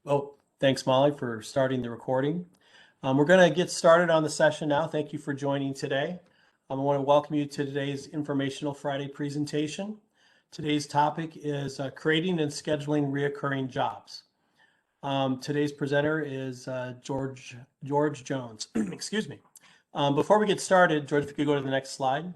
Oh, thanks, Molly, for starting the recording. We're going to get started on the session now. Thank you for joining today. I want to welcome you to today's Informational Friday presentation. Today's topic is creating and scheduling reoccurring jobs. Today's presenter is George Jones. Excuse me. Before we get started, George, if you could go to the next slide.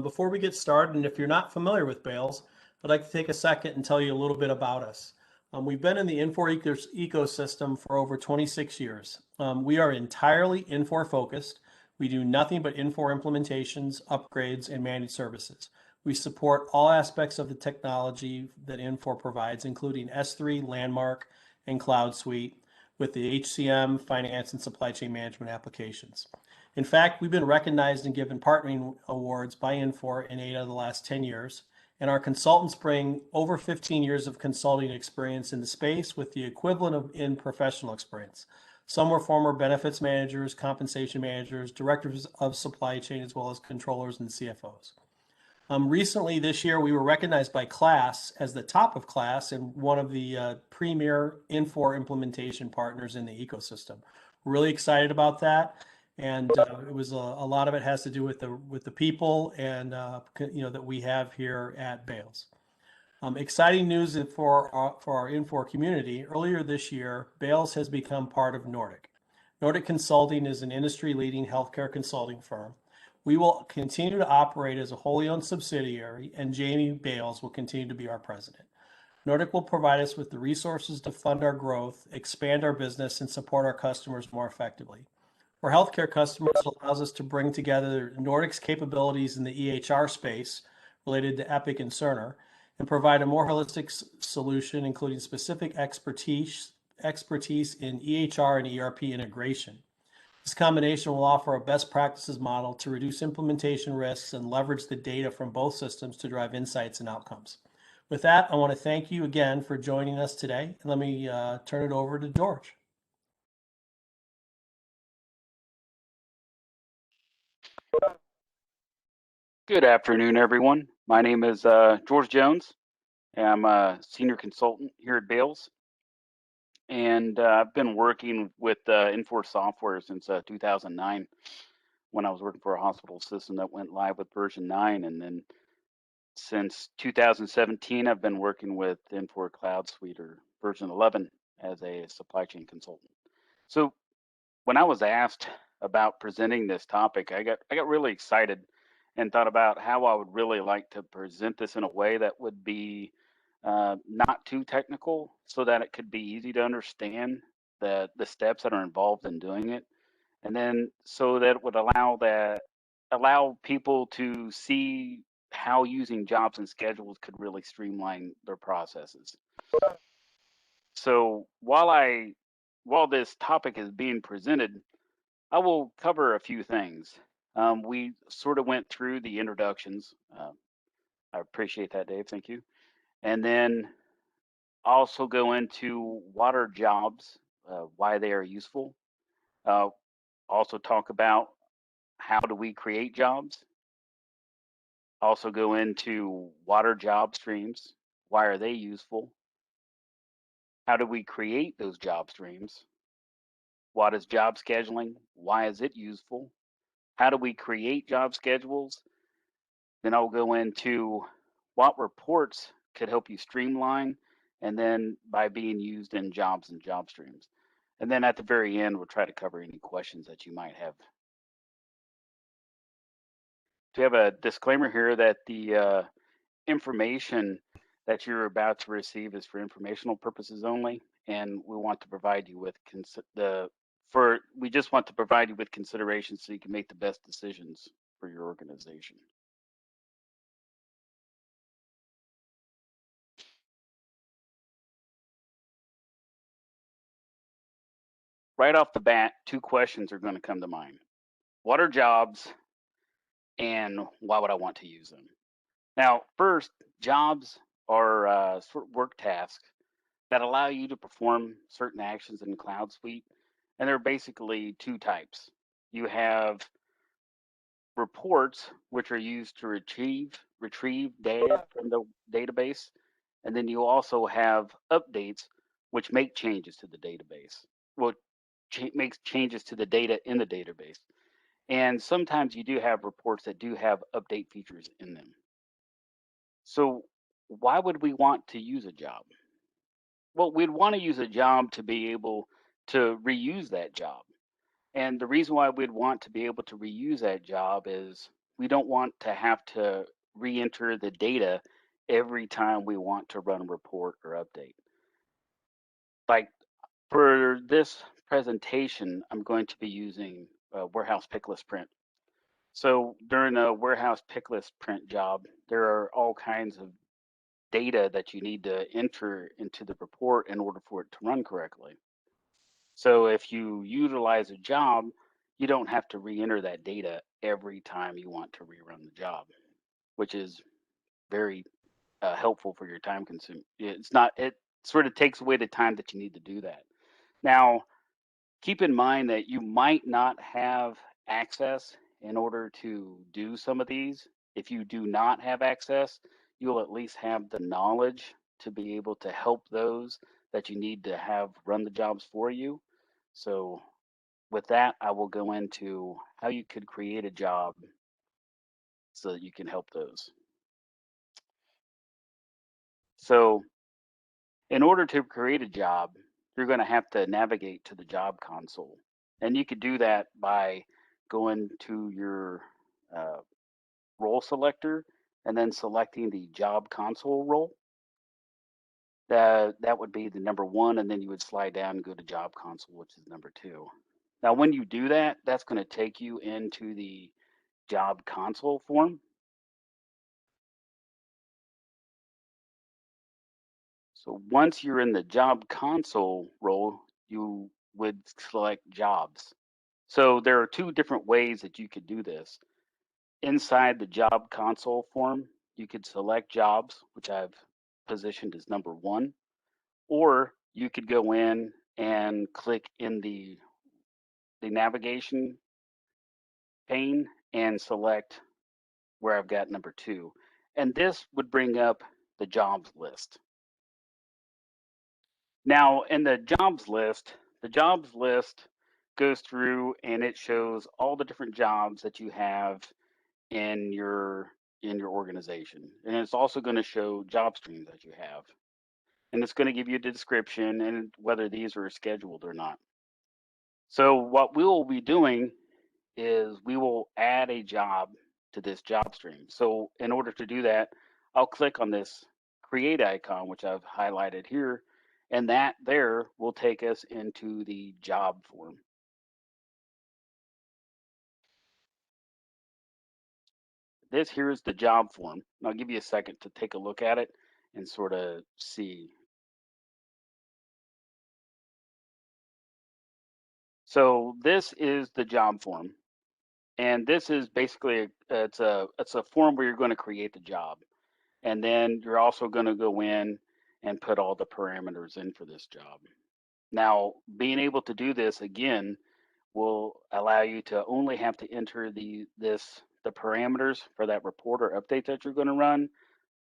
Before we get started, and if you're not familiar with Bales, I'd like to take a second and tell you a little bit about us. We've been in the Infor ecosystem for over 26 years. We are entirely Infor focused. We do nothing but Infor implementations, upgrades, and managed services. We support all aspects of the technology that Infor provides, including S3, Landmark, and Cloud Suite, with the HCM, finance, and supply chain management applications. In fact, we've been recognized and given partnering awards by Infor in 8 out of the last 10 years. And our consultants bring over 15 years of consulting experience in the space with the equivalent of in professional experience. Some were former benefits managers, compensation managers, directors of supply chain, as well as controllers and CFOs. Recently this year, we were recognized by KLAS as the top of KLAS and one of the premier Infor implementation partners in the ecosystem. We're really excited about that. And it was a lot of it has to do with the people and that we have here at Bales. Exciting news for our Infor community. Earlier this year, Bales has become part of Nordic. Nordic Consulting is an industry-leading healthcare consulting firm. We will continue to operate as a wholly owned subsidiary, and Jamie Bales will continue to be our president. Nordic will provide us with the resources to fund our growth, expand our business, and support our customers more effectively. For healthcare customers, it allows us to bring together Nordic's capabilities in the EHR space related to Epic and Cerner and provide a more holistic solution, including specific expertise in EHR and ERP integration. This combination will offer a best practices model to reduce implementation risks and leverage the data from both systems to drive insights and outcomes. With that, I want to thank you again for joining us today. And let me turn it over to George. Good afternoon, everyone. My name is George Jones. I'm a senior consultant here at Bales, and I've been working with Infor software since 2009 when I was working for a hospital system that went live with version 9. And then since 2017, I've been working with Infor Cloud Suite or version 11 as a supply chain consultant. So when I was asked about presenting this topic, I got really excited and thought about how I would really like to present this in a way that would be not too technical so that it could be easy to understand the steps that are involved in doing it. And then so that it would allow people to see how using jobs and schedules could really streamline their processes. So while this topic is being presented, I will cover a few things. We sort of went through the introductions. I appreciate that, Dave. Thank you. And then also go into what are jobs, why they are useful. Also talk about how do we create jobs. Also go into what are job streams, why are they useful. How do we create those job streams? What is job scheduling? Why is it useful? How do we create job schedules? Then I'll go into what reports could help you streamline, and then by being used in jobs and job streams. And then at the very end, we'll try to cover any questions that you might have. We have a disclaimer here that the information that you're about to receive is for informational purposes only, and we want to provide you with we just want to provide you with considerations so you can make the best decisions for your organization. Right off the bat, two questions are going to come to mind. What are jobs and why would I want to use them? Now, first, jobs are sort of work tasks that allow you to perform certain actions in Cloud Suite. And there are basically two types. You have reports, which are used to retrieve data from the database. And then you also have updates, which make changes to the database. Well, makes changes to the data in the database. And sometimes you do have reports that do have update features in them. So why would we want to use a job? Well, we'd want to use a job to be able to reuse that job. And the reason why we'd want to be able to reuse that job is we don't want to have to re-enter the data every time we want to run a report or update. Like for this presentation, I'm going to be using warehouse Picklist Print. So during a warehouse Picklist Print job, there are all kinds of data that you need to enter into the report in order for it to run correctly. So if you utilize a job, you don't have to re-enter that data every time you want to rerun the job, which is very helpful for your time consume. It's not, it sort of takes away the time that you need to do that. Now, keep in mind that you might not have access in order to do some of these. If you do not have access, you'll at least have the knowledge to be able to help those that you need to have run the jobs for you. So with that, I will go into how you could create a job so that you can help those. So in order to create a job, you're going to have to navigate to the job console. And you could do that by going to your uh, role selector and then selecting the job console role. That would be the number one, and then you would slide down and go to job console, which is number two. Now, when you do that, that's going to take you into the job console form. So once you're in the job console role, you would select jobs. So there are two different ways that you could do this. Inside the job console form, you could select jobs, which I've positioned as number one, or you could go in and click in the navigation pane and select where I've got number two. And this would bring up the jobs list. Now, in the jobs list goes through and it shows all the different jobs that you have in your organization. And it's also going to show job streams that you have. And it's going to give you the description and whether these are scheduled or not. So what we will be doing is we will add a job to this job stream. So in order to do that, I'll click on this create icon, which I've highlighted here, and that there will take us into the job form. This here is the job form. And I'll give you a second to take a look at it and sort of see. So this is the job form. And this is basically it's a form where you're going to create the job. And then you're also going to go in and put all the parameters in for this job. Now, being able to do this again will allow you to only have to enter the parameters for that report or update that you're going to run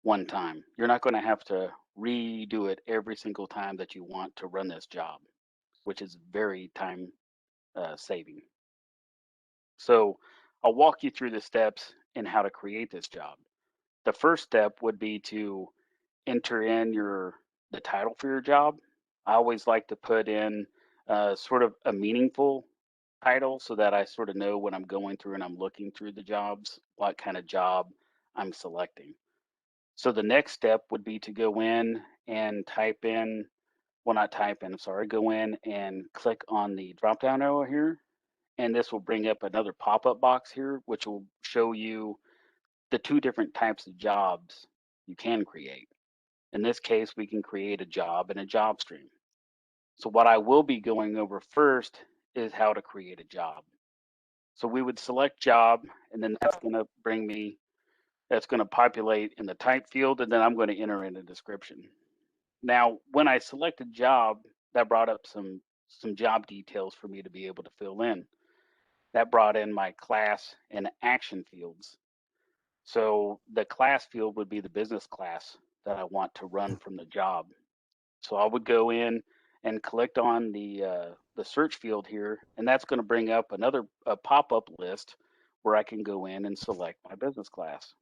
one time. You're not going to have to redo it every single time that you want to run this job, which is very time saving. So I'll walk you through the steps in how to create this job. The first step would be to enter in the title for your job. I always like to put in sort of a meaningful title so that I sort of know when I'm going through and I'm looking through the jobs, what kind of job I'm selecting. So the next step would be to go in and type in, well, not type in, I'm sorry, go in and click on the drop down arrow here. And this will bring up another pop-up box here, which will show you the two different types of jobs you can create. In this case, we can create a job and a job stream. So what I will be going over first is how to create a job. So we would select job, and then that's going to bring me, that's going to populate in the type field, and then I'm going to enter in a description. Now, when I selected job, that brought up some job details for me to be able to fill in. That brought in my class and action fields. So the class field would be the business class that I want to run from the job. So I would go in and click on the search field here, and that's going to bring up another pop-up list where I can go in and select my business class.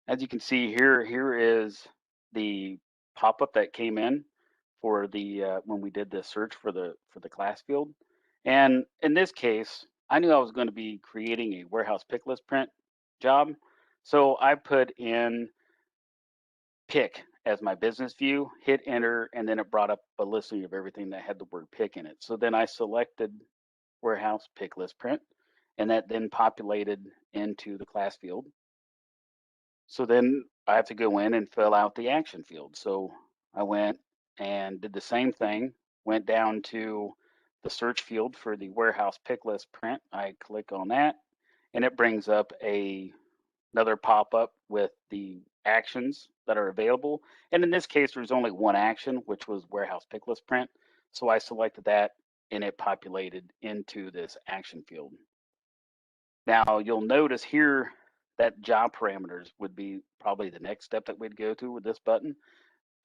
As you can see here, here is the pop-up that came in for the when we did the search for the class field. And in this case, I knew I was going to be creating a warehouse picklist print job. So I put in pick as my business view, hit enter, and then it brought up a listing of everything that had the word pick in it. So then I selected warehouse picklist print, and that then populated into the class field. So then I have to go in and fill out the action field. So I went and did the same thing, went down to the search field for the warehouse pick list print. I click on that and it brings up another pop-up with the actions that are available. And in this case, there's only one action, which was warehouse pick list print. So I selected that and it populated into this action field. Now you'll notice here that job parameters would be probably the next step that we'd go to with this button.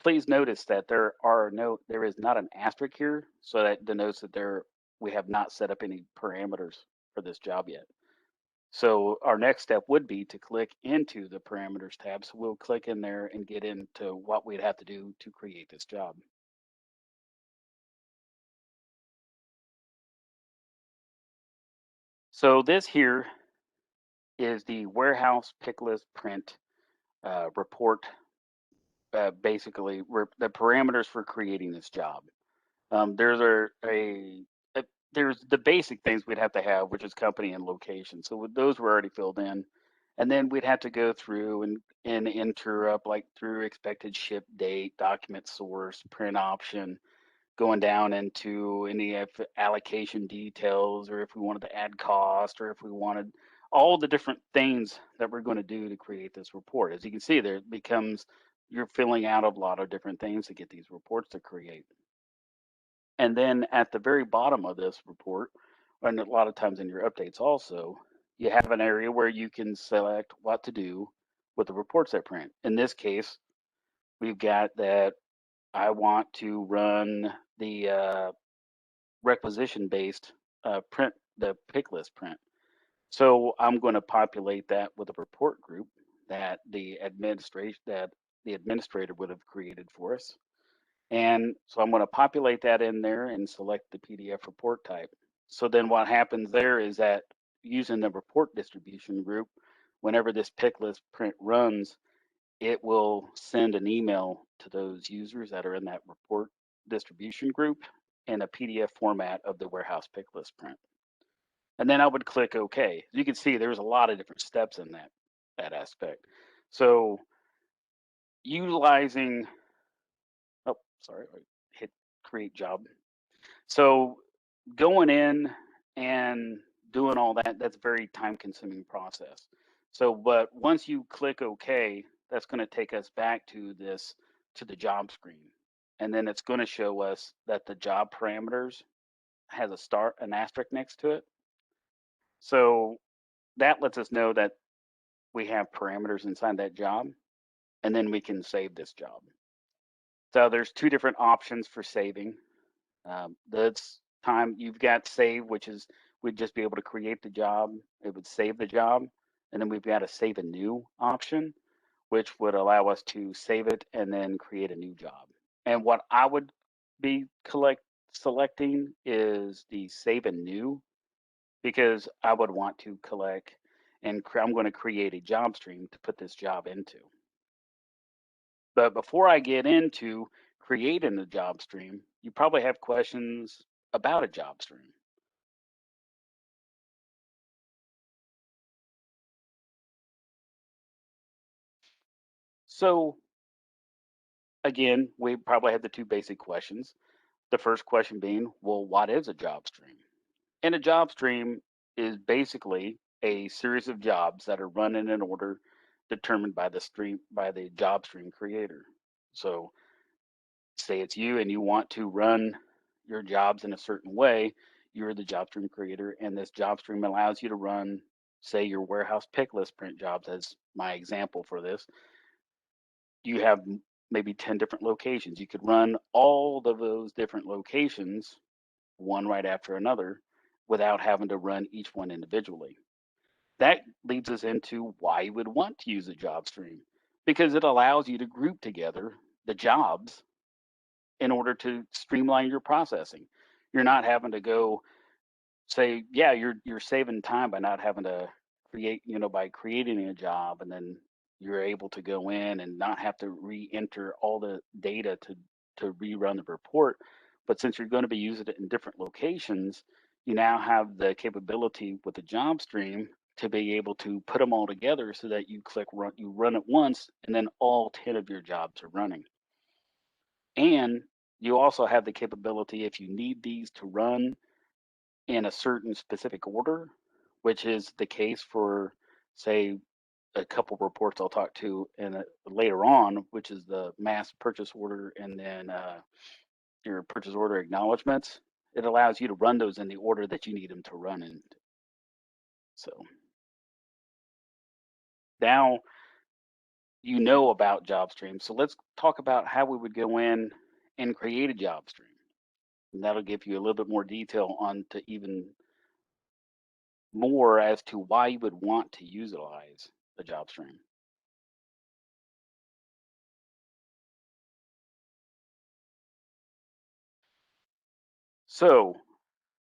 Please notice that there is not an asterisk here, so that denotes that we have not set up any parameters for this job yet. So our next step would be to click into the parameters tab. So we'll click in there and get into what we'd have to do to create this job. So this here is the warehouse picklist print report, basically the parameters for creating this job. There's the basic things we'd have to have, which is company and location. So with those were already filled in, and then we'd have to go through and enter up like through expected ship date, document source, print option, going down into any allocation details, or if we wanted to add cost, or if we wanted all the different things that we're going to do to create this report. As you can see, there it becomes you're filling out a lot of different things to get these reports to create. And then at the very bottom of this report, and a lot of times in your updates also, you have an area where you can select what to do with the reports that print. In this case, we've got that I want to run the requisition-based print, the pick list print. So I'm going to populate that with a report group that the administrator would have created for us. And so I'm going to populate that in there and select the PDF report type. So then what happens there is that using the report distribution group, whenever this pick list print runs, it will send an email to those users that are in that report distribution group in a PDF format of the warehouse pick list print. And then I would click OK. As you can see, there's a lot of different steps in that aspect. So utilizing, oh, sorry, I hit create job. So going in and doing all that, that's a very time consuming process. So, but once you click OK, that's going to take us back to the job screen. And then it's going to show us that the job parameters has an asterisk next to it. So that lets us know that we have parameters inside that job, and then we can save this job. So there's two different options for saving. That's time you've got save, which is we'd just be able to create the job. It would save the job. And then we've got a save a new option, which would allow us to save it and then create a new job. And what I would be selecting is the save a new, because I would want to collect and I'm going to create a job stream to put this job into. But before I get into creating the job stream, you probably have questions about a job stream. So again, we probably have the two basic questions. The first question being, well, what is a job stream? And a job stream is basically a series of jobs that are run in an order determined by the job stream creator. So say it's you and you want to run your jobs in a certain way, you're the job stream creator, and this job stream allows you to run say your warehouse Picklist Print jobs as my example for this, you have maybe 10 different locations. You could run all of those different locations one right after another without having to run each one individually. That leads us into why you would want to use a job stream, because it allows you to group together the jobs in order to streamline your processing. You're not having to go say, yeah, you're saving time by not having to create, by creating a job, and then you're able to go in and not have to re-enter all the data to rerun the report. But since you're going to be using it in different locations, you now have the capability with the job stream to be able to put them all together so that you click run, you run it once, and then all 10 of your jobs are running. And you also have the capability, if you need these to run in a certain specific order, which is the case for, say, a couple reports I'll talk to in later on, which is the mass purchase order and then your purchase order acknowledgments. It allows you to run those in the order that you need them to run in. So now you know about job streams. So let's talk about how we would go in and create a job stream. And that'll give you a little bit more detail on to even more as to why you would want to utilize a job stream. So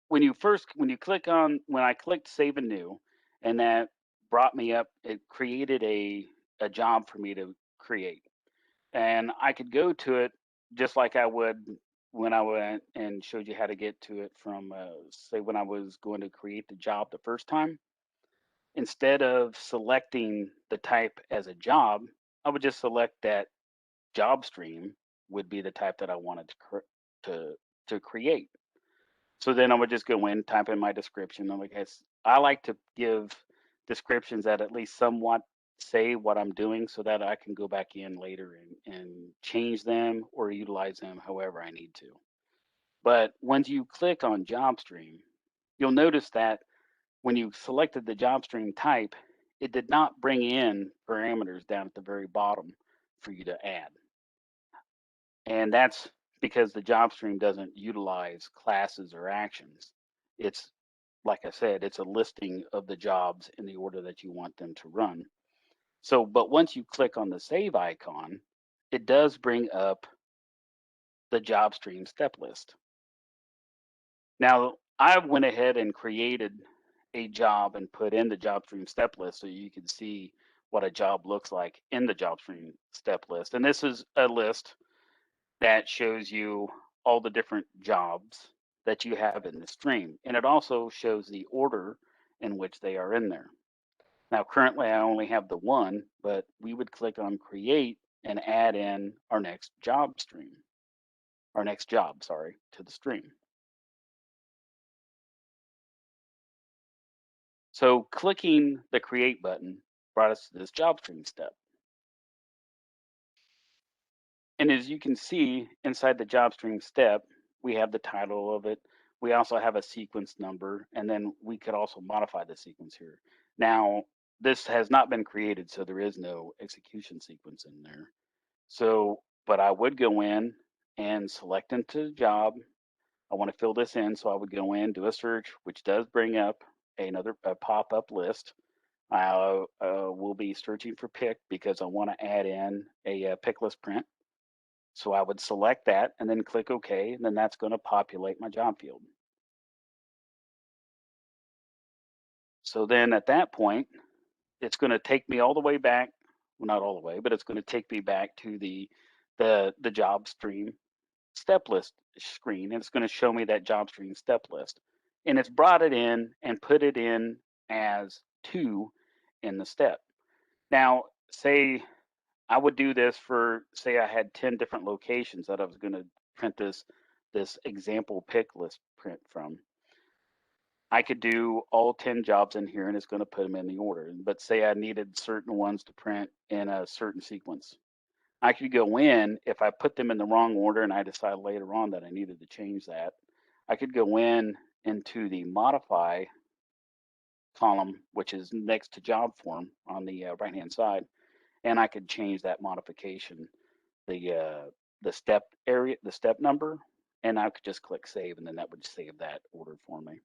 when I clicked save and new, and that brought me up, it created a job for me to create. And I could go to it just like I would when I went and showed you how to get to it from, say, when I was going to create the job the first time. Instead of selecting the type as a job, I would just select that job stream would be the type that I wanted to to create. So then I would just go in, type in my description. I like to give descriptions that at least somewhat say what I'm doing so that I can go back in later and change them or utilize them however I need to. But once you click on job stream, you'll notice that when you selected the job stream type, it did not bring in parameters down at the very bottom for you to add. And that's because the job stream doesn't utilize classes or actions. It's, like I said, it's a listing of the jobs in the order that you want them to run. So, but once you click on the save icon, it does bring up the job stream step list. Now, I went ahead and created a job and put in the job stream step list so you can see what a job looks like in the job stream step list. And this is a list that shows you all the different jobs that you have in the stream. And it also shows the order in which they are in there. Now, currently I only have the one, but we would click on create and add in our next job stream, our next job, sorry, to the stream. So clicking the create button brought us to this job stream step. And as you can see inside the job stream step, we have the title of it. We also have a sequence number, and then we could also modify the sequence here. Now, this has not been created, so there is no execution sequence in there. So, but I would go in and select into the job. I want to fill this in, so I would go in, do a search, which does bring up a pop-up list. I will be searching for pick because I want to add in a Picklist Print. So I would select that and then click OK, and then that's going to populate my job field. So then at that point, it's going to take me all the way back, well, not all the way, but it's going to take me back to the job stream step list screen, and it's going to show me that job stream step list. And it's brought it in and put it in as 2 in the step. Now, say I would do this for, say I had 10 different locations that I was going to print this example pick list print from. I could do all 10 jobs in here and it's going to put them in the order. But say I needed certain ones to print in a certain sequence. I could go in, if I put them in the wrong order and I decide later on that I needed to change that, I could go in into the modify column, which is next to job form on the right-hand side, and I could change that modification, the step area, the step number, and I could just click save, and then that would save that order for me.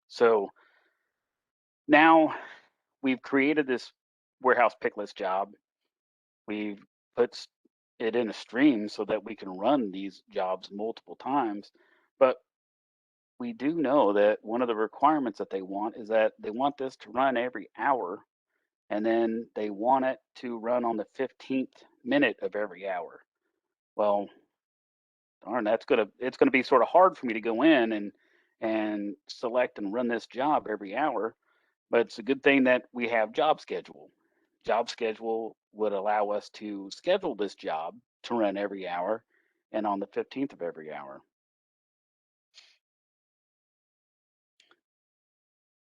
So now we've created this warehouse pick list job. We've put it in a stream so that we can run these jobs multiple times. But we do know that one of the requirements that they want is that they want this to run every hour, and then they want it to run on the 15th minute of every hour. Well, darn, it's gonna be sort of hard for me to go in and select and run this job every hour. But it's a good thing that we have job schedule. Job schedule would allow us to schedule this job to run every hour and on the 15th of every hour.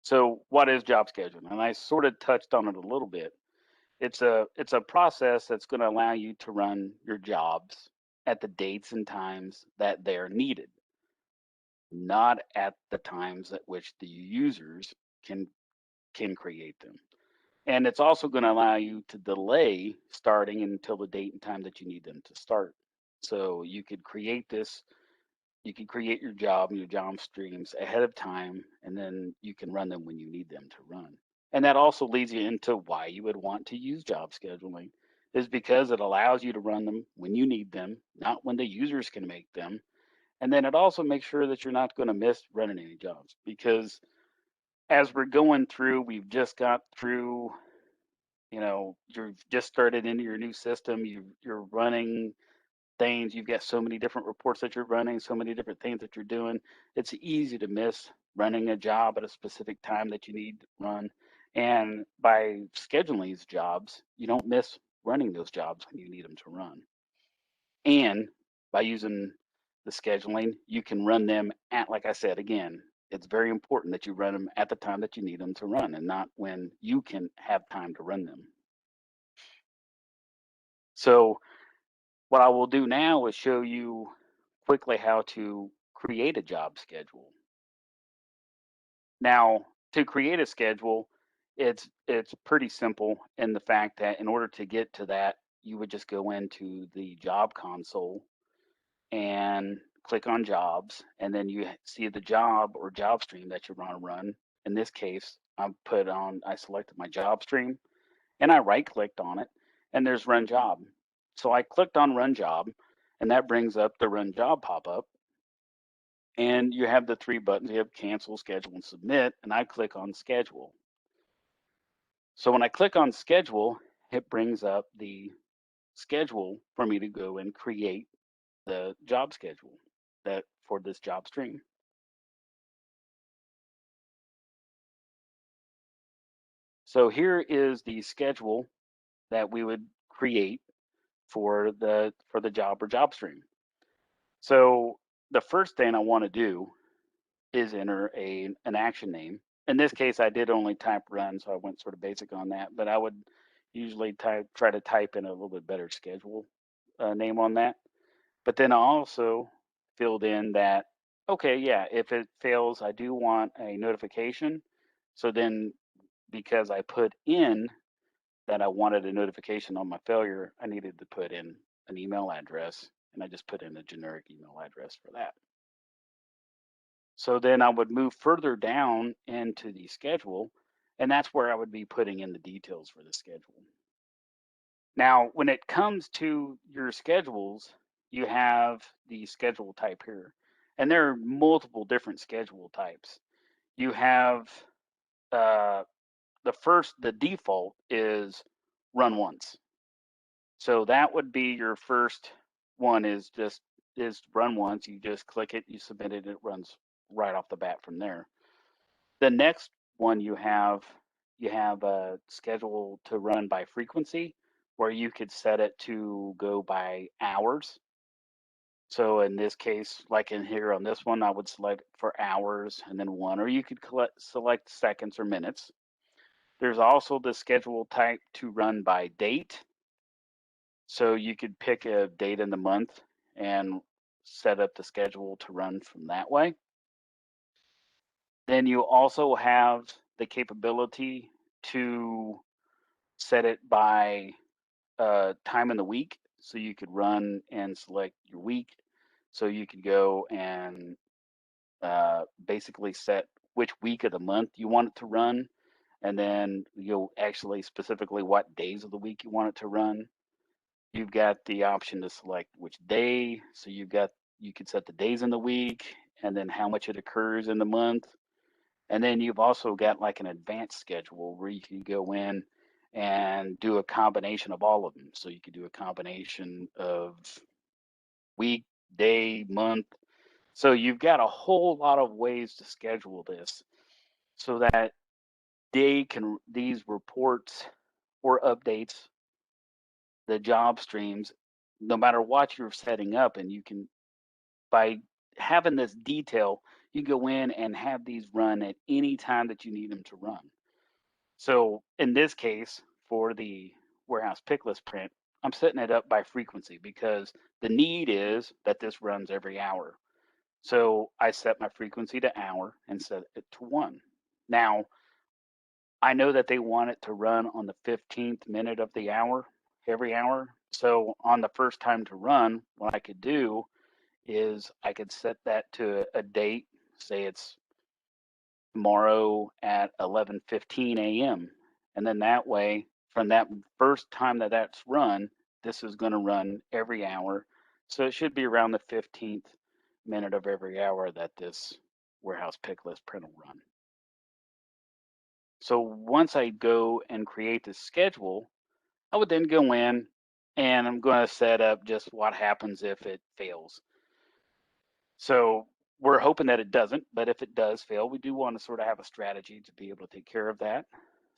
So what is job scheduling? And I sort of touched on it a little bit. It's a process that's going to allow you to run your jobs at the dates and times that they're needed, not at the times at which the users can can create them. And it's also going to allow you to delay starting until the date and time that you need them to start. So you could create your job and your job streams ahead of time, and then you can run them when you need them to run. And that also leads you into why you would want to use job scheduling, is because it allows you to run them when you need them, not when the users can make them. And then it also makes sure that you're not going to miss running any jobs, because as we're going through, we've just got through, you've just started into your new system, you're running things, you've got so many different reports that you're running, so many different things that you're doing. It's easy to miss running a job at a specific time that you need to run. And by scheduling these jobs, you don't miss running those jobs when you need them to run. And by using the scheduling, you can run them at, like I said, again, it's very important that you run them at the time that you need them to run and not when you can have time to run them. So what I will do now is show you quickly how to create a job schedule. Now, to create a schedule, it's pretty simple in the fact that in order to get to that, you would just go into the job console and click on jobs, and then you see the job or job stream that you want to run. In this case, I selected my job stream and I right clicked on it, and there's run job. So I clicked on run job, and that brings up the run job pop up. And you have the three buttons. You have cancel, schedule, and submit. And I click on schedule. So when I click on schedule, it brings up the schedule for me to go and create the job schedule that for this job stream. So here is the schedule that we would create for the job or job stream. So the first thing I want to do is enter an action name. In this case, I did only type run, so I went sort of basic on that. But I would usually try to type in a little bit better schedule name on that. But then I also filled in that, okay, yeah, if it fails, I do want a notification. So then, because I put in that I wanted a notification on my failure, I needed to put in an email address, and I just put in a generic email address for that. So then I would move further down into the schedule, and that's where I would be putting in the details for the schedule. Now, when it comes to your schedules, you have the schedule type here, and there are multiple different schedule types. You have uh, the default is run once. So that would be your first one is run once. You just click it, you submit it, it runs right off the bat from there. The next one you have a schedule to run by frequency, where you could set it to go by hours. So in this case, like in here on this one, I would select for hours and then one, or you could select seconds or minutes. There's also the schedule type to run by date. So you could pick a date in the month and set up the schedule to run from that way. Then you also have the capability to set it by time in the week. So you could run and select your week. So you could go and basically set which week of the month you want it to run. And then you'll actually specifically what days of the week you want it to run. You've got the option to select which day. So you could set the days in the week and then how much it occurs in the month. And then you've also got like an advanced schedule where you can go in and do a combination of all of them. So you could do a combination of week, day, month. So you've got a whole lot of ways to schedule this so that these reports or updates, the job streams, no matter what you're setting up, and you can, by having this detail, you go in and have these run at any time that you need them to run. So in this case, for the warehouse picklist print, I'm setting it up by frequency because the need is that this runs every hour. So I set my frequency to hour and set it to 1. Now, I know that they want it to run on the 15th minute of the hour, every hour. So on the first time to run, what I could do is I could set that to a date, say it's tomorrow at 11:15 a.m. And then that way, from that first time that that's run, this is going to run every hour. So it should be around the 15th minute of every hour that this warehouse pick list print will run. So once I go and create this schedule, I would then go in and I'm going to set up just what happens if it fails. So we're hoping that it doesn't, but if it does fail, we do want to sort of have a strategy to be able to take care of that.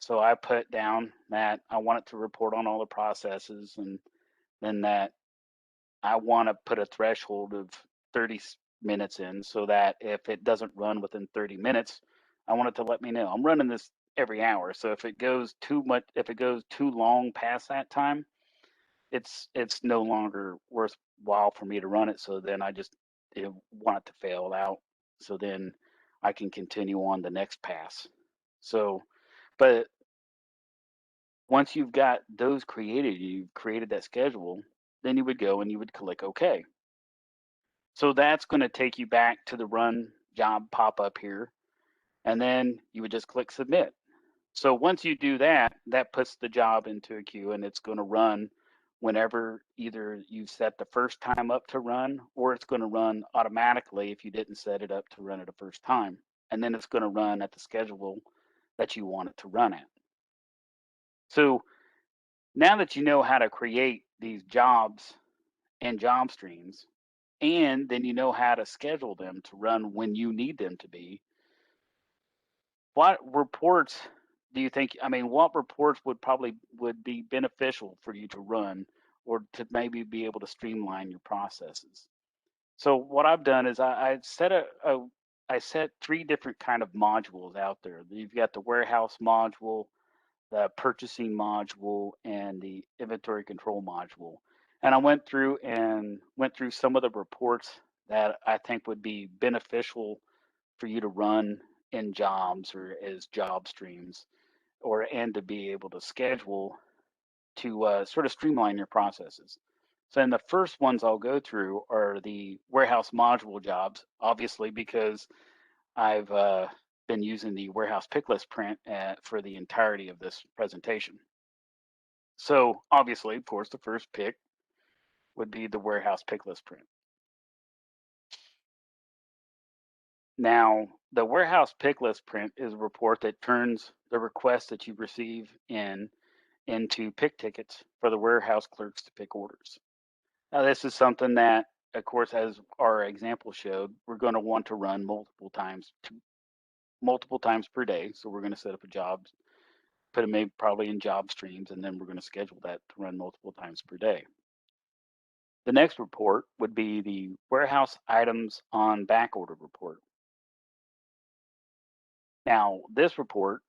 So I put down that I want it to report on all the processes, and then that I want to put a threshold of 30 minutes in so that if it doesn't run within 30 minutes, I want it to let me know. I'm running this every hour. So if it goes too much, if it goes too long past that time, it's no longer worthwhile for me to run it. So then I just want it to fail out. So then I can continue on the next pass. So, but once you've got those created, you've created that schedule, then you would go and you would click OK. So that's going to take you back to the run job pop up here. And then you would just click submit. So once you do that, that puts the job into a queue and it's going to run whenever either you set the first time up to run or it's going to run automatically if you didn't set it up to run it the first time. And then it's going to run at the schedule that you want it to run at. So now that you know how to create these jobs and job streams, and then you know how to schedule them to run when you need them to be, what reports do you think, I mean, what reports would be beneficial for you to run or to maybe be able to streamline your processes? So what I've done is I set 3 different kind of modules out there. You've got the warehouse module, the purchasing module, and the inventory control module. And I went through some of the reports that I think would be beneficial for you to run in jobs or as job streams, and to be able to schedule to sort of streamline your processes. So then the first ones I'll go through are the warehouse module jobs, obviously because I've been using the warehouse picklist print for the entirety of this presentation. So obviously, of course, the first pick would be the warehouse picklist print. Now, the warehouse picklist print is a report that turns the requests that you receive into pick tickets for the warehouse clerks to pick orders. Now, this is something that, of course, as our example showed, we're going to want to run multiple times per day. So we're going to set up a job, put them maybe probably in job streams, and then we're going to schedule that to run multiple times per day. The next report would be the warehouse items on back order report. Now, this report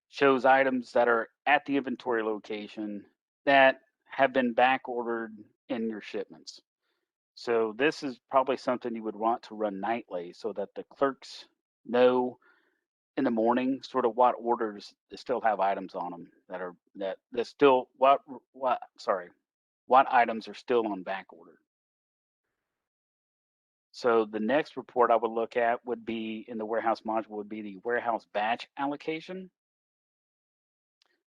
shows items that are at the inventory location that have been back ordered in your shipments. So this is probably something you would want to run nightly so that the clerks know in the morning, sort of what orders that still have items on them that still what items are still on back order. So the next report I would look at would be in the warehouse module would be the warehouse batch allocation.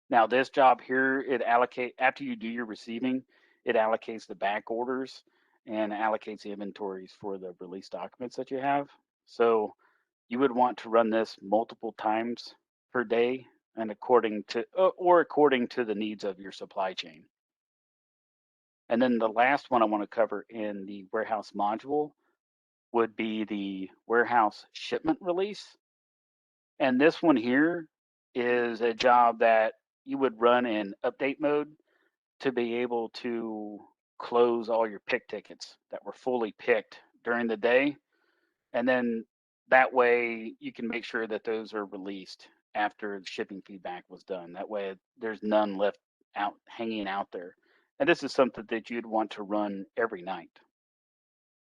Now this job here, it allocate after you do your receiving, it allocates the back orders and allocates the inventories for the release documents that you have. So you would want to run this multiple times per day and according to the needs of your supply chain. And then the last one I want to cover in the warehouse module would be the warehouse shipment release. And this one here is a job that you would run in update mode to be able to close all your pick tickets that were fully picked during the day. And then that way you can make sure that those are released after the shipping feedback was done. That way there's none left out hanging out there. And this is something that you'd want to run every night,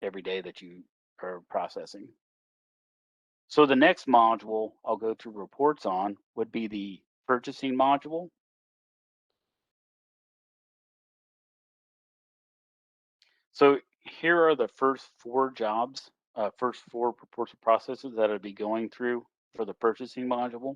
every day that you are processing. So the next module I'll go through reports on would be the purchasing module. So here are the first four jobs, first four reports and processes that I'd be going through for the purchasing module.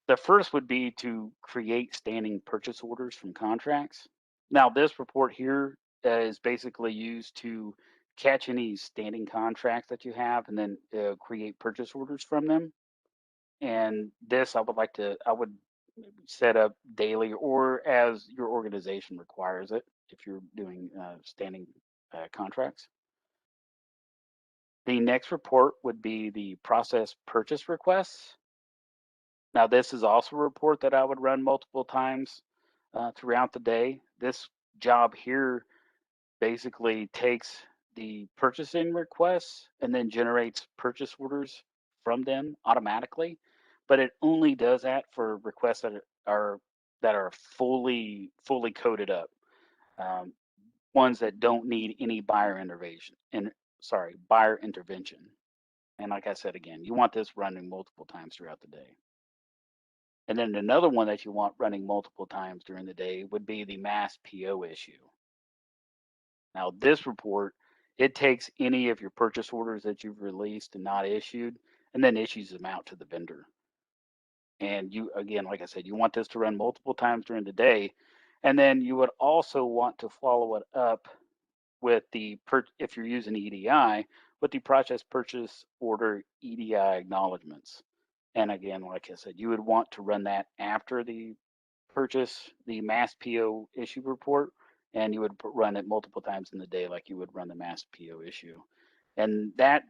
The first would be to create standing purchase orders from contracts. Now, this report here is basically used to catch any standing contracts that you have and then create purchase orders from them. And this I would set up daily or as your organization requires it if you're doing standing contracts. The next report would be the process purchase requests. Now, this is also a report that I would run multiple times throughout the day. This job here basically takes the purchasing requests and then generates purchase orders from them automatically, but it only does that for requests that are fully coded up, um, ones that don't need any buyer intervention. And like I said again, you want this running multiple times throughout the day. And then another one that you want running multiple times during the day would be the mass PO issue. Now, this report, it takes any of your purchase orders that you've released and not issued, and then issues them out to the vendor. And you, again, like I said, you want this to run multiple times during the day. And then you would also want to follow it up with if you're using EDI, with the process purchase order EDI acknowledgments. And again, like I said, you would want to run that after the mass PO issue report, and you would run it multiple times in the day like you would run the mass PO issue. And that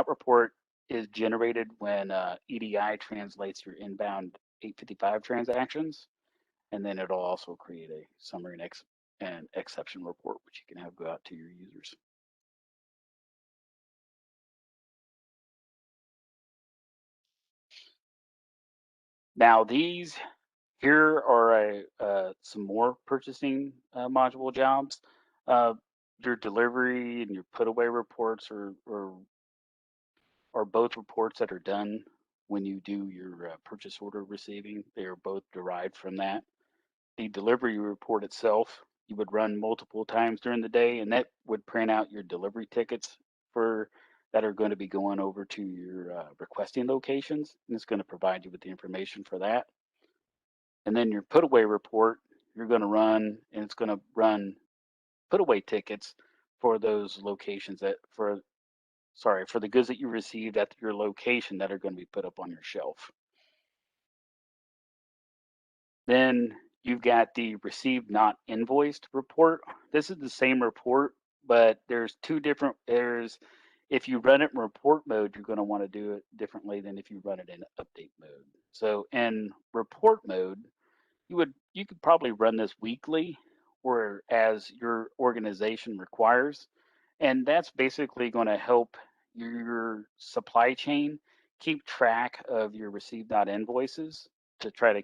report is generated when EDI translates your inbound 855 transactions, and then it'll also create a summary and exception report, which you can have go out to your users. Now these here are some more purchasing module jobs. Uh, your delivery and your put away reports are both reports that are done when you do your purchase order receiving. They are both derived from that. The delivery report itself, you would run multiple times during the day, and that would print out your delivery tickets for that are going to be going over to your requesting locations, and it's going to provide you with the information for that. And then your put away report, you're going to run, and it's going to run put away tickets for those locations for the goods that you received at your location that are going to be put up on your shelf. Then you've got the received not invoiced report. This is the same report, but if you run it in report mode, you're going to want to do it differently than if you run it in update mode. So in report mode, you could probably run this weekly or as your organization requires. And that's basically going to help your supply chain keep track of your received not invoices to try to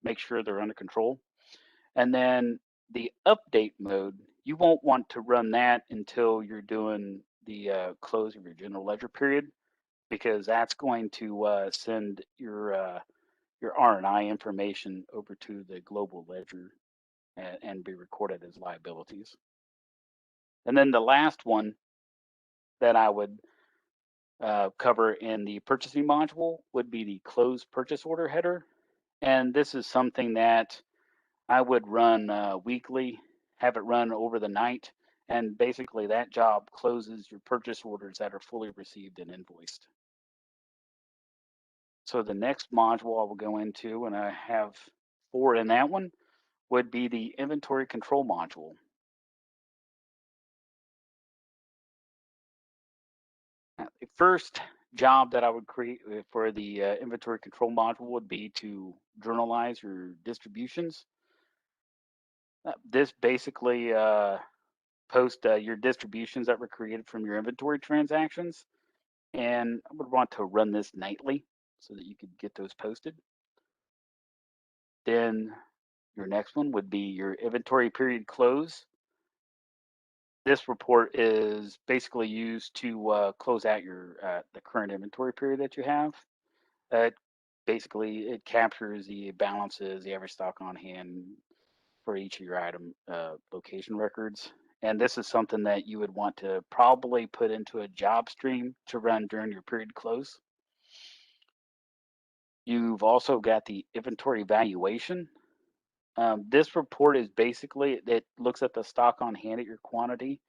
make sure they're under control. And then the update mode, you won't want to run that until you're doing the close of your general ledger period. because that's going to send your R&I information over to the global ledger and be recorded as liabilities. And then the last one that I would cover in the purchasing module would be the closed purchase order header. And this is something that I would run weekly, have it run over the night. And basically that job closes your purchase orders that are fully received and invoiced. So the next module I will go into, and I have 4 in that one, would be the inventory control module. The first job that I would create for the inventory control module would be to journalize your distributions. This basically post your distributions that were created from your inventory transactions. And I would want to run this nightly so that you could get those posted. Then your next one would be your inventory period close. This report is basically used to close out your the current inventory period that you have. Uh, Basically, it captures the balances, the average stock on hand for each of your item location records. And this is something that you would want to probably put into a job stream to run during your period close. You've also got the inventory valuation. This report is basically, it looks at the stock on hand at your quantity.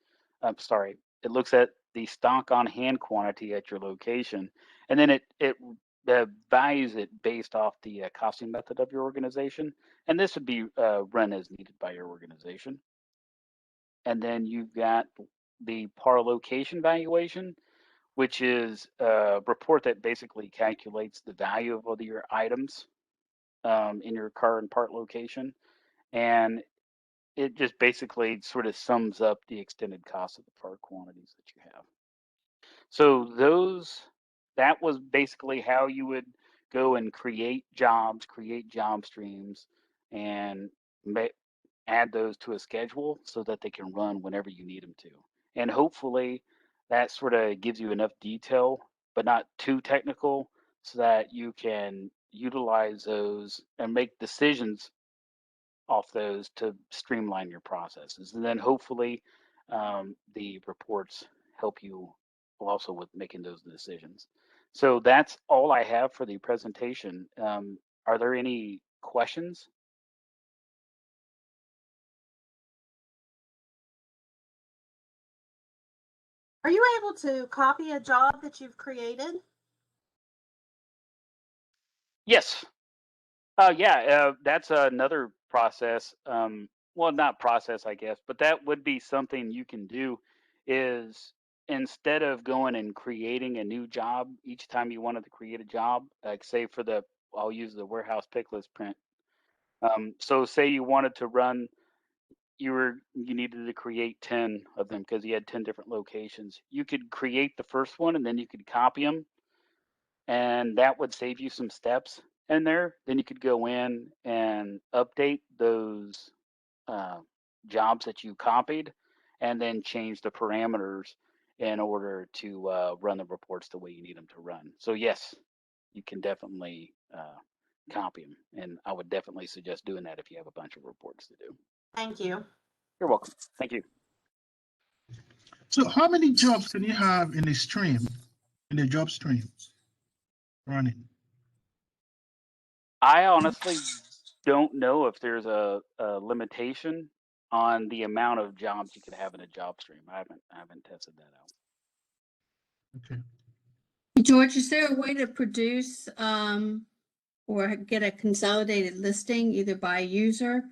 I'm sorry, it looks at the stock on hand quantity at your location, and then it values it based off the costing method of your organization. And this would be run as needed by your organization. And then you've got the par location valuation, which is a report that basically calculates the value of all your items in your car and part location. And it just basically sort of sums up the extended cost of the part quantities that you have. So that was basically how you would go and create jobs, create job streams, and add those to a schedule so that they can run whenever you need them to. And hopefully that sort of gives you enough detail, but not too technical, so that you can utilize those and make decisions off those to streamline your processes. And then hopefully the reports help you also with making those decisions. So that's all I have for the presentation. Are there any questions? Are you able to copy a job that you've created? Yes. Yeah, that's another process. Well, not process, I guess, but that would be something you can do is instead of going and creating a new job each time you wanted to create a job, like say for I'll use the warehouse picklist print. So say you wanted to run, you needed to create 10 of them because you had 10 different locations. You could create the first one and then you could copy them, and that would save you some steps in there. Then you could go in and update those uh, jobs that you copied, and then change the parameters in order to run the reports the way you need them to run. So yes, you can definitely copy them, and I would definitely suggest doing that if you have a bunch of reports to do. Thank you. You're welcome. Thank you. So how many jobs can you have in a stream, in a job stream running? I honestly don't know if there's a limitation on the amount of jobs you could have in a job stream. I haven't tested that out. Okay. George, is there a way to produce or get a consolidated listing either by user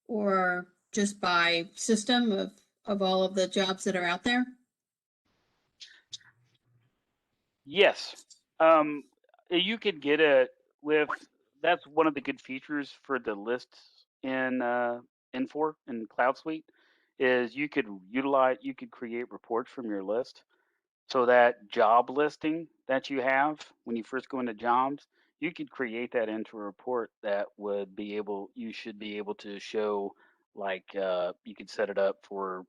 or just by system of all of the jobs that are out there? Yes. You could get it with, that's one of the good features for the lists in Infor and Cloud Suite is you could create reports from your list. So that job listing that you have when you first go into jobs, you could create that into a report that you should be able to show, like you could set it up for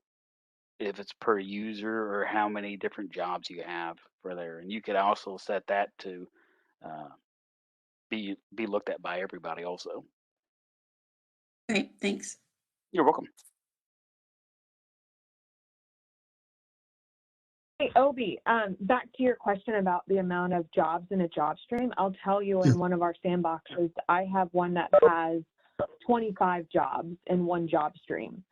if it's per user or how many different jobs you have for there. And you could also set that to uh, be looked at by everybody also. Great, thanks. You're welcome. Hey, Obi, back to your question about the amount of jobs in a job stream. I'll tell you Yeah. in one of our sandboxes, I have one that has 25 jobs in one job stream.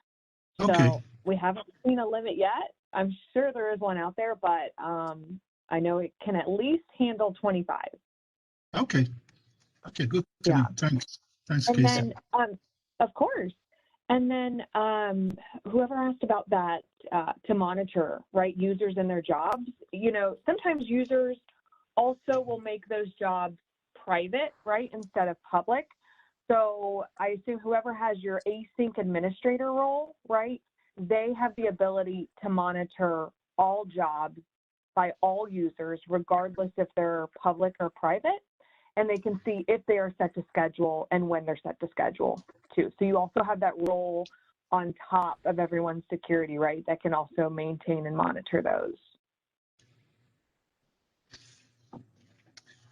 Okay. So we haven't seen a limit yet. I'm sure there is one out there, but I know it can at least handle 25. Okay. Okay, good to Yeah. know. Thanks. Thanks, And Kacie. then, of course. And then whoever asked about that to monitor, right, users and their jobs, you know, sometimes users also will make those jobs private, right, instead of public. So I assume whoever has your async administrator role, right, they have the ability to monitor all jobs by all users, regardless if they're public or private. And they can see if they are set to schedule and when they're set to schedule too. So you also have that role on top of everyone's security, right? That can also maintain and monitor those.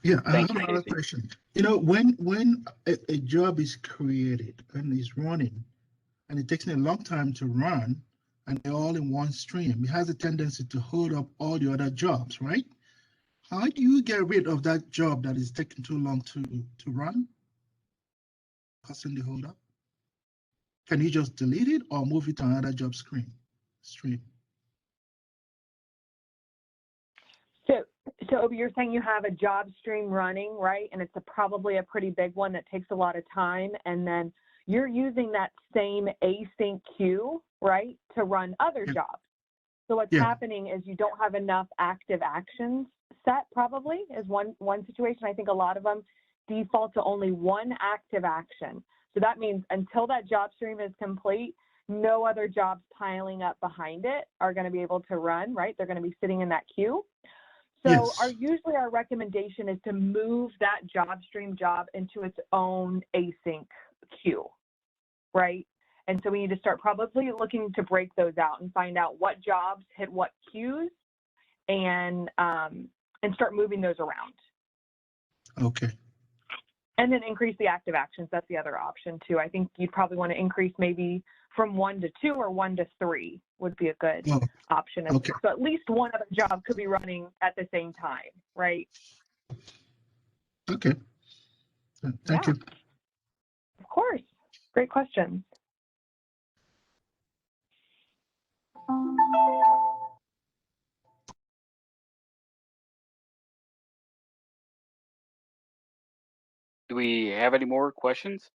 Yeah, I Thank have you, another Kacie. question. You know, when a job is created and is running, and it takes a long time to run, and they're all in one stream, it has a tendency to hold up all the other jobs, right? How do you get rid of that job that is taking too long to run, causing the hold up? Can you just delete it or move it to another job stream? So you're saying you have a job stream running, right? And it's probably a pretty big one that takes a lot of time. And then you're using that same async queue, right, to run other Yeah. jobs. So what's Yeah. happening is you don't have enough active actions set, probably, is one situation. I think a lot of them default to only one active action. So that means until that job stream is complete, no other jobs piling up behind it are going to be able to run, right? They're going to be sitting in that queue. So Yes. usually our recommendation is to move that job stream job into its own async queue, right? And so we need to start probably looking to break those out and find out what jobs hit what queues and start moving those around. Okay. And then increase the active actions. That's the other option too. I think you'd probably want to increase maybe from 1 to 2 or 1 to 3 would be a good Oh, option. okay. So at least one other job could be running at the same time, right? Okay. Thank Yeah. you. Of course. Great question. Do we have any more questions?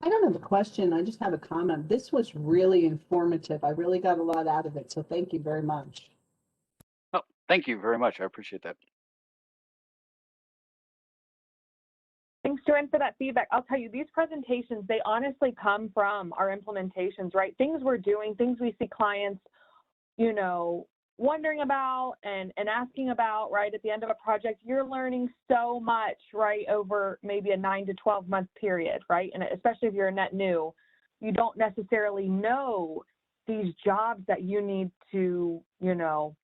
I don't have a question. I just have a comment. This was really informative. I really got a lot out of it. So thank you very much. Oh, thank you very much. I appreciate that. Thanks, Joanne, for that feedback. I'll tell you, these presentations, they honestly come from our implementations, right? Things we're doing, things we see clients, you know, wondering about and asking about, right? At the end of a project, you're learning so much, right? Over maybe a 9 to 12 month period, right? And especially if you're a net new, you don't necessarily know these jobs that you need to, you know,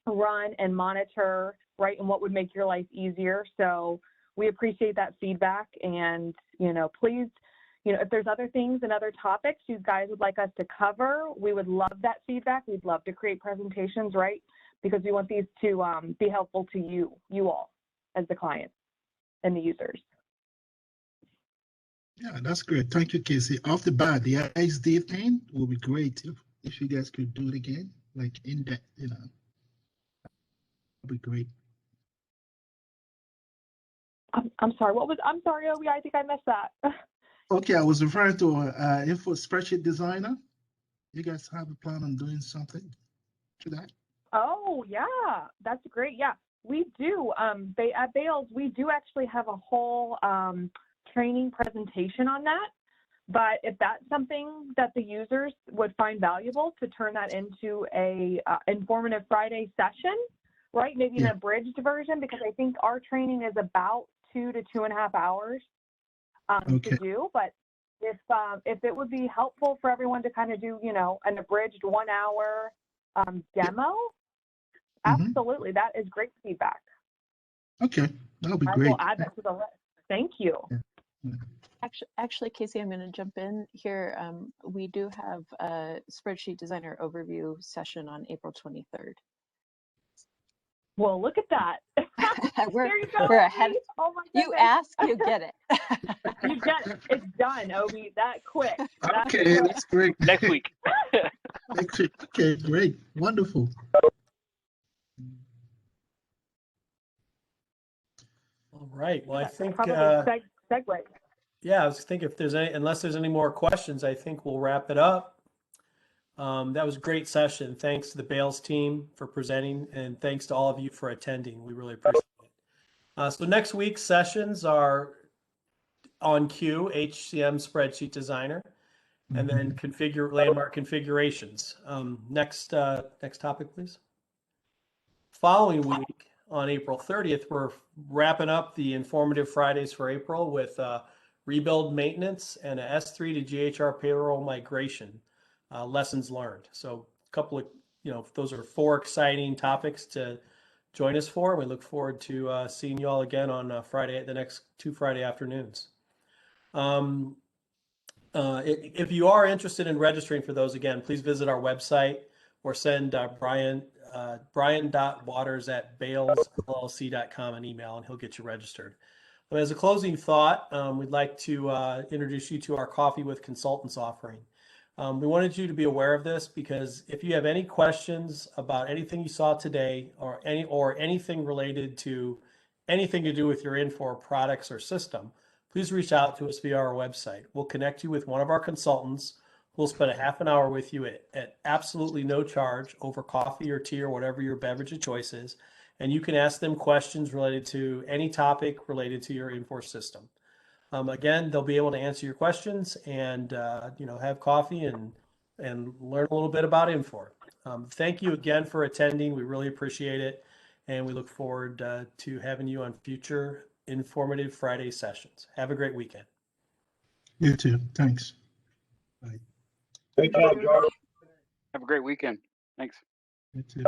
run and monitor, right? And what would make your life easier. So we appreciate that feedback, and, you know, please, you know, if there's other things and other topics you guys would like us to cover, we would love that feedback. We'd love to create presentations, right? Because we want these to be helpful to you all as the clients and the users. Yeah, that's great. Thank you, Kacie. Off the bat, the ISD thing will be great if you guys could do it again, like in depth, you know. That'd be great. I'm sorry, I'm sorry, Obi, I think I missed that. Okay, I was referring to info spreadsheet designer. You guys have a plan on doing something to that? Oh, yeah, that's great. Yeah, we do. At Bales, we do actually have a whole training presentation on that. But if that's something that the users would find valuable, to turn that into a informative Friday session, right? Maybe in Yeah. a abridged version, because I think our training is about 2 to 2.5 hours Okay. to do. But if it would be helpful for everyone to kind of do, you know, an abridged 1 hour demo, absolutely, that is great feedback. Okay, that'll be I great. will add that to the list. Thank you. Actually, Kacie, I'm going to jump in here. We do have a spreadsheet designer overview session on April 23rd. Well, look at that. we're There you go, we're ahead. Obi. Oh my You goodness. ask, you get it. You get it's done, Obi. That quick. That Okay, quick. that's great. Next week. Next week. Okay, great. Wonderful. All right. Well, I think, Probably segue. yeah, I was thinking if there's any, unless there's any more questions, I think we'll wrap it up. That was a great session. Thanks to the Bales team for presenting, and thanks to all of you for attending. We really appreciate it. So next week's sessions are on Q, HCM spreadsheet designer, and then configure landmark configurations. Next topic, please. Following week on April 30th, we're wrapping up the informative Fridays for April with rebuild maintenance and a S3 to GHR payroll migration. Lessons learned. So a couple of, those are 4 exciting topics to join us for. We look forward to seeing you all again on Friday, the next 2 Friday afternoons. If you are interested in registering for those, again, please visit our website or send brian.waters@balesllc.com an email, and he'll get you registered. But as a closing thought, we'd like to introduce you to our Coffee with Consultants offering. We wanted you to be aware of this because if you have any questions about anything you saw today or anything related to anything to do with your Infor products or system, please reach out to us via our website. We'll connect you with one of our consultants who'll spend a half an hour with you at absolutely no charge over coffee or tea or whatever your beverage of choice is. And you can ask them questions related to any topic related to your Infor system. Again, they'll be able to answer your questions and have coffee and learn a little bit about Infor. Thank you again for attending. We really appreciate it, and we look forward to having you on future informative Friday sessions. Have a great weekend. You too. Thanks. Bye. Good job, George. Have a great weekend. Thanks. You too.